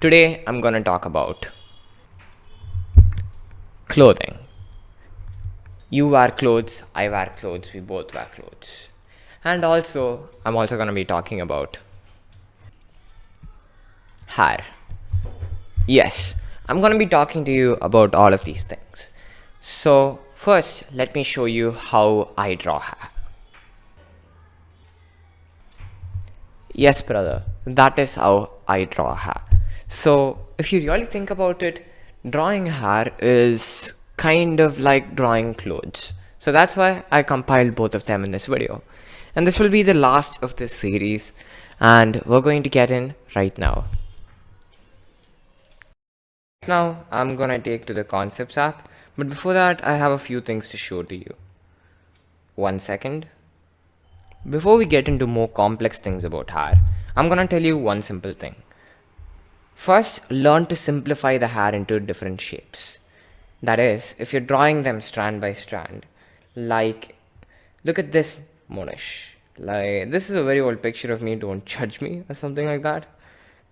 Today I'm gonna talk about clothing. You wear clothes, I wear clothes, we both wear clothes. And also, I'm also gonna be talking about hair. Yes, I'm gonna be talking to you about all of these things. So, first, let me show you how I draw hair. Yes, brother, that is how I draw hair. So, if you really think about it, drawing hair is kind of like drawing clothes. So, that's why I compiled both of them in this video. And this will be the last of this series, and we're going to get in right now. Now, I'm gonna take to the Concepts app, but before that, I have a few things to show to you. 1 second. Before we get into more complex things about hair, I'm gonna tell you one simple thing. First, learn to simplify the hair into different shapes. That is, if you're drawing them strand by strand, like, look at this, Monish. Like, this is a very old picture of me, don't judge me, or something like that.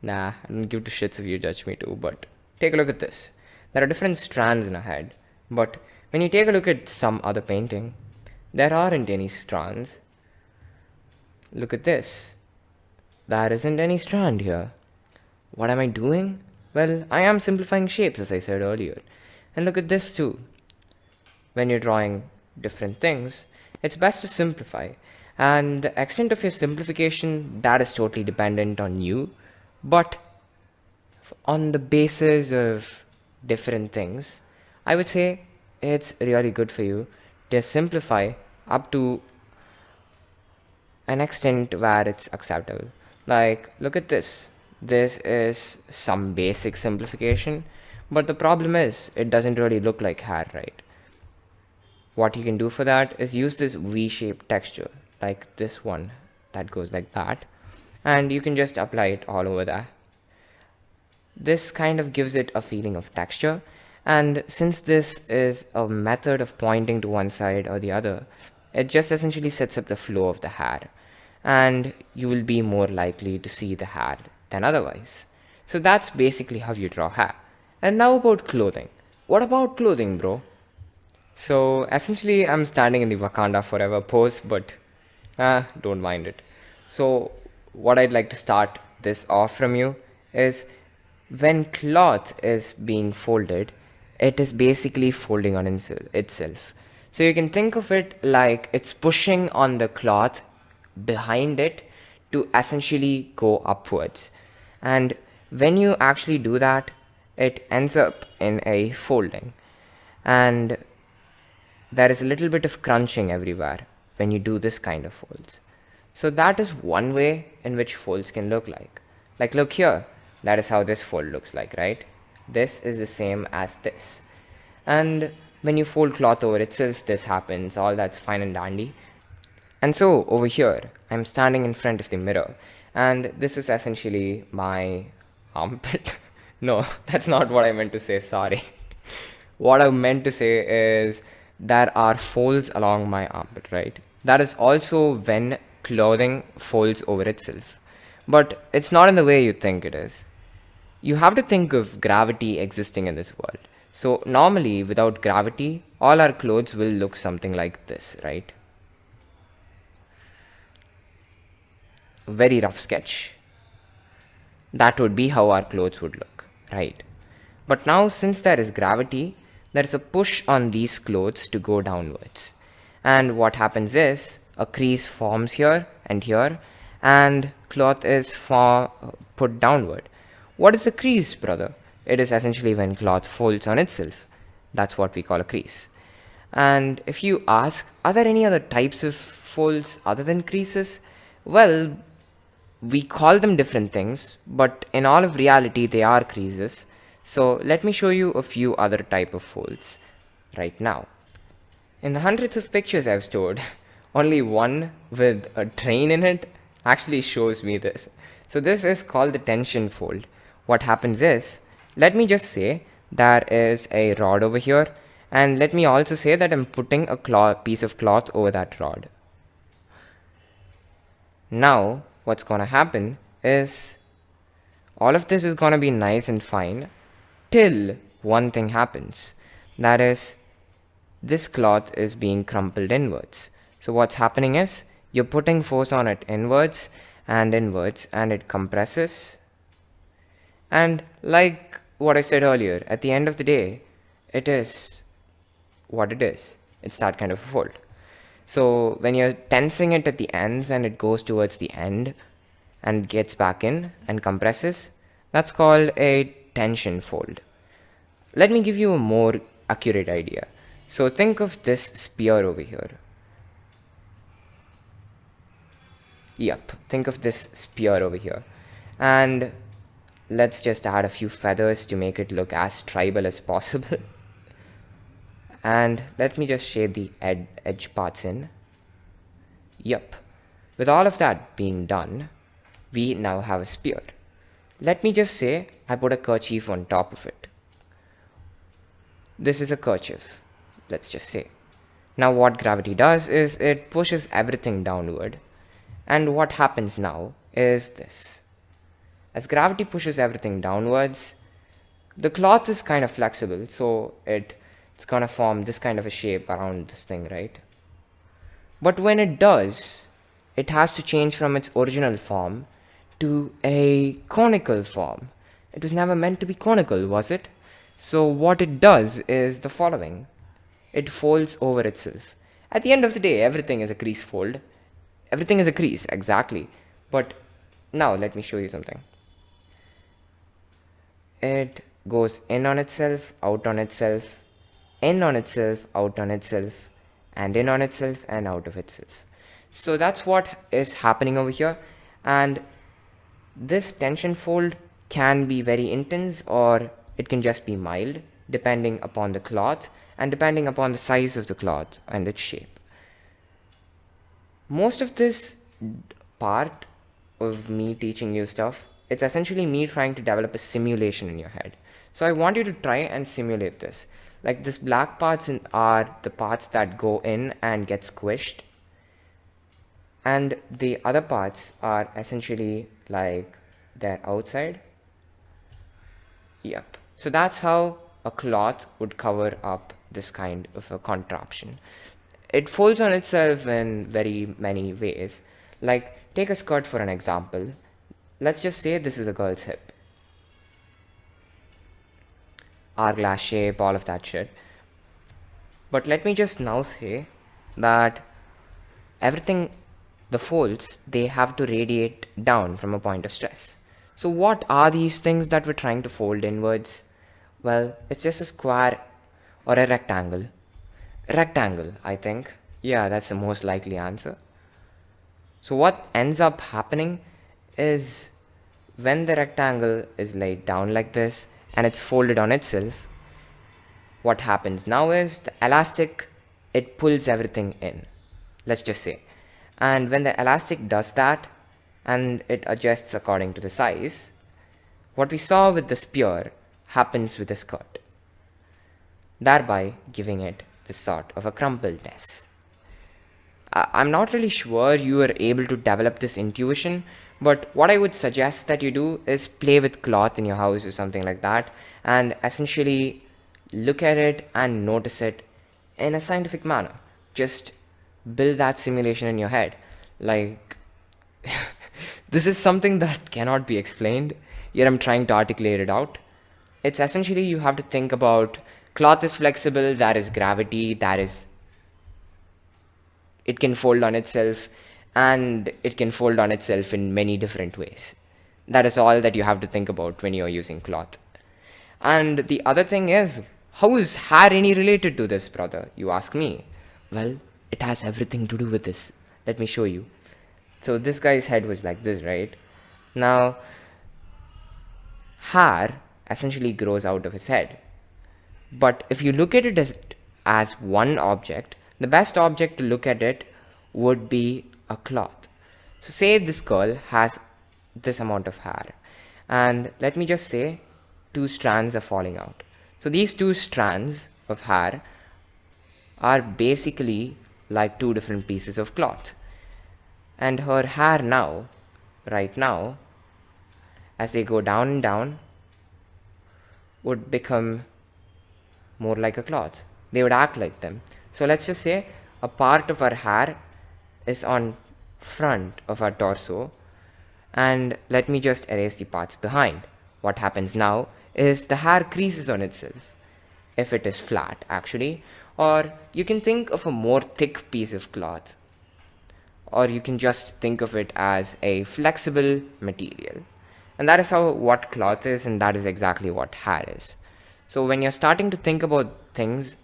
Nah, I don't give two shits if you judge me too, but take a look at this. There are different strands in a head, but when you take a look at some other painting, there aren't any strands. Look at this. There isn't any strand here. What am I doing? Well, I am simplifying shapes, as I said earlier. And look at this too. When you're drawing different things, it's best to simplify. And the extent of your simplification, that is totally dependent on you. But on the basis of different things, I would say it's really good for you to simplify up to an extent where it's acceptable. Like, look at this. This is some basic simplification, but the problem is it doesn't really look like hair, right? What you can do for that is use this V-shaped texture, like this one that goes like that, and you can just apply it all over there. This kind of gives it a feeling of texture, and since this is a method of pointing to one side or the other, it just essentially sets up the flow of the hair, and you will be more likely to see the hair than otherwise. So that's basically how you draw hair. And now about clothing. What about clothing, bro? So essentially, I'm standing in the Wakanda Forever pose, but don't mind it. So, what I'd like to start this off from you is when cloth is being folded, it is basically folding on itself. So, you can think of it like it's pushing on the cloth behind it to essentially go upwards. And when you actually do that, it ends up in a folding. And there is a little bit of crunching everywhere when you do this kind of folds. So that is one way in which folds can look like. Like, look here, that is how this fold looks like, right? This is the same as this. And when you fold cloth over itself, this happens, all that's fine and dandy. And so over here, I'm standing in front of the mirror, and this is essentially my armpit. No, that's not what I meant to say, sorry. What I meant to say is there are folds along my armpit, right? That is also when clothing folds over itself. But it's not in the way you think it is. You have to think of gravity existing in this world. So normally, without gravity, all our clothes will look something like this, right? Very rough sketch. That would be how our clothes would look, right? But now, since there is gravity, there is a push on these clothes to go downwards. And what happens is a crease forms here, and cloth is put downward. What is a crease, brother? It is essentially when cloth folds on itself. That's what we call a crease. And if you ask, are there any other types of folds other than creases? Well, we call them different things, but in all of reality, they are creases. So let me show you a few other type of folds right now. In the hundreds of pictures I've stored, only one with a train in it actually shows me this. So this is called the tension fold. What happens is, let me just say there is a rod over here, and let me also say that I'm putting a piece of cloth over that rod. Now, what's gonna happen is All of this is gonna be nice and fine till one thing happens. That is, this cloth is being crumpled inwards. So what's happening is you're putting force on it inwards, and it compresses. And like what I said earlier, at the end of the day, it is what it is. It's that kind of a fold. So when you're tensing it at the ends and it goes towards the end and gets back in and compresses, that's called a tension fold. Let me give you a more accurate idea. So think of this spear over here. Yep, think of this spear over here. And let's just add a few feathers to make it look as tribal as possible. And let me just shade the edge parts in. Yep. With all of that being done, we now have a spear. Let me just say I put a kerchief on top of it. This is a kerchief, let's just say. Now what gravity does is it pushes everything downward. And what happens now is this. As gravity pushes everything downwards, the cloth is kind of flexible, so it's gonna form this kind of a shape around this thing, right? But when it does, it has to change from its original form to a conical form. It was never meant to be conical, was it? So what it does is the following. It folds over itself. At the end of the day, everything is a crease fold. Everything is a crease, exactly. But now let me show you something. It goes in on itself, out on itself, in on itself, out on itself, and in on itself and out of itself. So that's what is happening over here. And this tension fold can be very intense or it can just be mild, depending upon the cloth and depending upon the size of the cloth and its shape. Most of this part of me teaching you stuff, it's essentially me trying to develop a simulation in your head. So I want you to try and simulate this. Like this black parts are the parts that go in and get squished. And the other parts are essentially like they're outside. Yep. So that's how a cloth would cover up this kind of a contraption. It folds on itself in very many ways. Like take a skirt for an example. Let's just say this is a girl's hip. Hourglass shape, all of that shit. But let me just now say that everything, the folds, they have to radiate down from a point of stress. So what are these things that we're trying to fold inwards? Well, it's just a square or a rectangle. Rectangle, I think. Yeah, that's the most likely answer. So what ends up happening is when the rectangle is laid down like this and it's folded on itself, what happens now is the elastic, it pulls everything in, let's just say. And when the elastic does that and it adjusts according to the size, what we saw with the spear happens with the skirt, thereby giving it this sort of a crumpledness. I'm not really sure you are able to develop this intuition, but what I would suggest that you do is play with cloth in your house or something like that and essentially look at it and notice it in a scientific manner. Just build that simulation in your head. Like, this is something that cannot be explained, yet I'm trying to articulate it out. It's essentially you have to think about cloth is flexible, there is gravity, it can fold on itself, and it can fold on itself in many different ways. That is all that you have to think about when you're using cloth. And the other thing is, how is hair any related to this, brother? You ask me. Well, it has everything to do with this. Let me show you. So this guy's head was like this, right? Now, hair essentially grows out of his head. But if you look at it as one object, the best object to look at it would be a cloth. So say this girl has this amount of hair, and let me just say 2 strands are falling out. So these 2 strands of hair are basically like 2 different pieces of cloth. And her hair now, right now, as they go down and down, would become more like a cloth. They would act like them. So let's just say a part of our hair is on front of our torso, and let me just erase the parts behind. What happens now is the hair creases on itself, if it is flat actually, or you can think of a more thick piece of cloth, or you can just think of it as a flexible material. And that is how what cloth is, and that is exactly what hair is. So when you're starting to think about things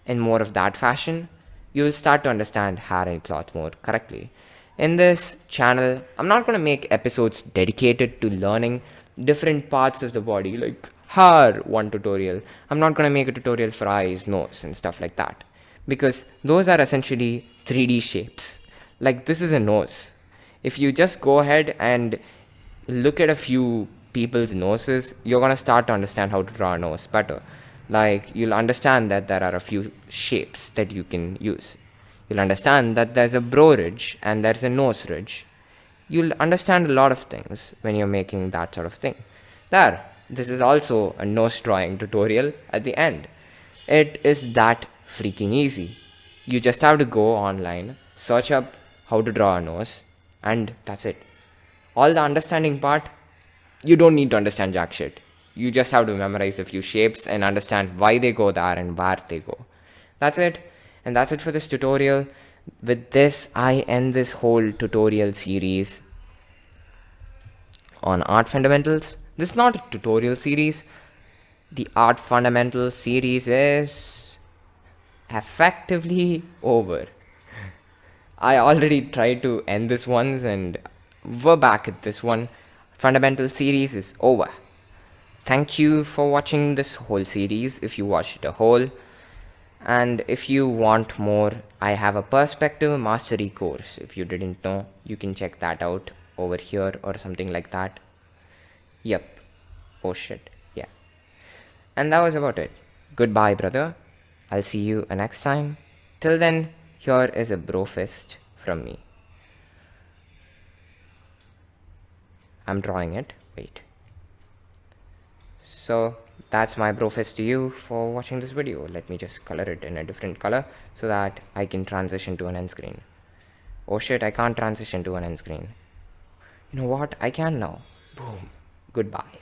in more of that fashion, you will start to understand hair and cloth more correctly. In this channel, I'm not going to make episodes dedicated to learning different parts of the body, like hair one tutorial. I'm not going to make a tutorial for eyes, nose, and stuff like that, because those are essentially 3D shapes. Like this is a nose. If you just go ahead and look at a few people's noses, you're going to start to understand how to draw a nose better. Like you'll understand that there are a few shapes that you can use. You'll understand that there's a brow ridge and there's a nose ridge. You'll understand a lot of things when you're making that sort of thing. This is also a nose drawing tutorial at the end. It is that freaking easy. You just have to go online, search up how to draw a nose, and that's it. All the understanding part, you don't need to understand jack shit. You just have to memorize a few shapes and understand why they go there and where they go. That's it. And that's it for this tutorial. With this, I end this whole tutorial series on art fundamentals. This is not a tutorial series. The art fundamental series is effectively over. I already tried to end this once and we're back at this one. Fundamental series is over. Thank you for watching this whole series if you watched the whole. And if you want more, I have a perspective mastery course. If you didn't know, you can check that out over here or something like that. Yep. Oh shit. Yeah. And that was about it. Goodbye, brother. I'll see you next time. Till then, here is a bro fist from me. I'm drawing it. Wait. So that's my bro fist to you for watching this video. Let me just color it in a different color so that I can transition to an end screen. Oh shit, I can't transition to an end screen. You know what? I can now. Boom. Goodbye.